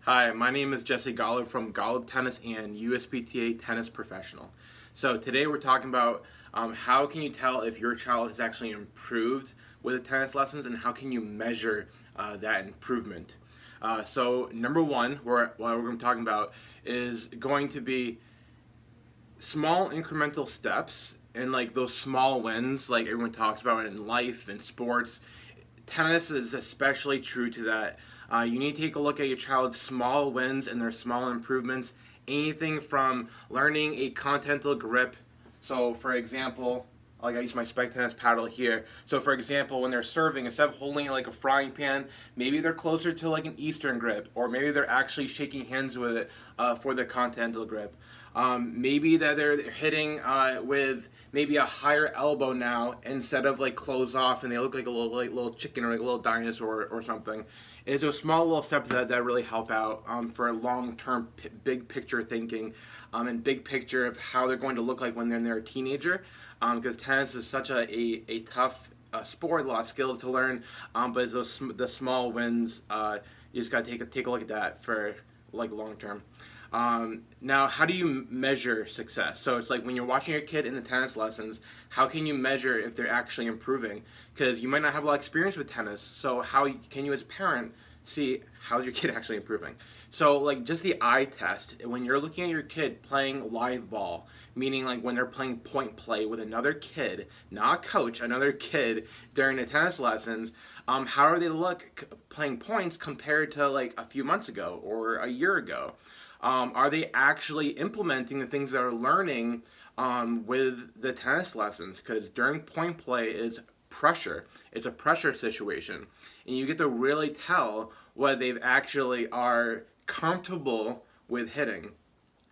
Hi, my name is Jesse Golub from Golub Tennis and USPTA Tennis Professional. So today we're talking about how can you tell if your child has actually improved with the tennis lessons and how can you measure that improvement. So number one, what we're going to be talking about is going to be small incremental steps and like those small wins like everyone talks about in life and sports. Tennis is especially true to that. You need to take a look at your child's small wins and their small improvements. Anything from learning a continental grip. So, for example, like I use my spec tennis paddle here. So, for example, when they're serving, instead of holding it like a frying pan, maybe they're closer to like an Eastern grip, or maybe they're actually shaking hands with it for the continental grip. Maybe that they're hitting with maybe a higher elbow now instead of like close off, and they look like a little chicken or like a little dinosaur or something. It's those small little steps that really help out for long term big picture thinking and big picture of how they're going to look like when they're a teenager. Because tennis is such a tough sport, a lot of skills to learn, but it's the small wins. You just gotta take a look at that for like long term. Now, how do you measure success? So it's like when you're watching your kid in the tennis lessons, how can you measure if they're actually improving? Because you might not have a lot of experience with tennis. So how can you, as a parent, see how's your kid actually improving? So like just the eye test, when you're looking at your kid playing live ball, meaning like when they're playing point play with another kid, not a coach, another kid during the tennis lessons, how are they look playing points compared to like a few months ago or a year ago? Are they actually implementing the things they're learning with the tennis lessons? Because during point play is pressure. It's a pressure situation. And you get to really tell whether they actually are comfortable with hitting.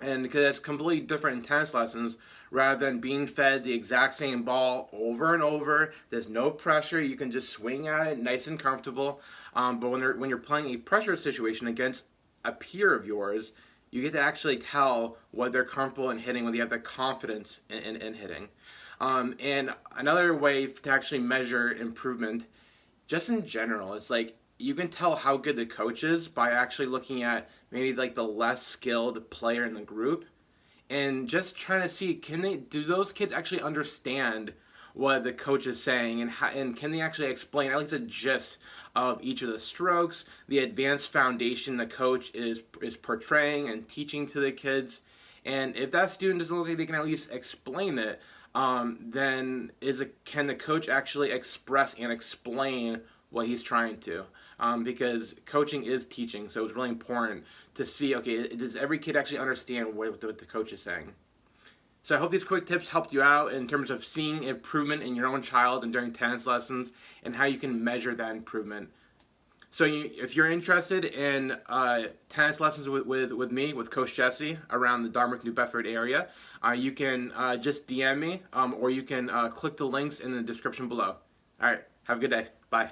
And because it's completely different in tennis lessons, rather than being fed the exact same ball over and over, there's no pressure. You can just swing at it, nice and comfortable. But when you're playing a pressure situation against a peer of yours, you get to actually tell what they're comfortable in hitting when they have the confidence in hitting. And another way to actually measure improvement, just in general, it's like you can tell how good the coach is by actually looking at maybe like the less skilled player in the group and just trying to see, do those kids actually understand what the coach is saying, and can they actually explain at least a gist of each of the strokes, the advanced foundation the coach is portraying and teaching to the kids. And if that student doesn't look like they can at least explain it, then can the coach actually express and explain what he's trying to? Because coaching is teaching, so it's really important to see, okay, does every kid actually understand what the coach is saying? So I hope these quick tips helped you out in terms of seeing improvement in your own child and during tennis lessons and how you can measure that improvement. So if you're interested in tennis lessons with me, with Coach Jesse around the Dartmouth, New Bedford area, you can just DM me or you can click the links in the description below. All right, have a good day. Bye.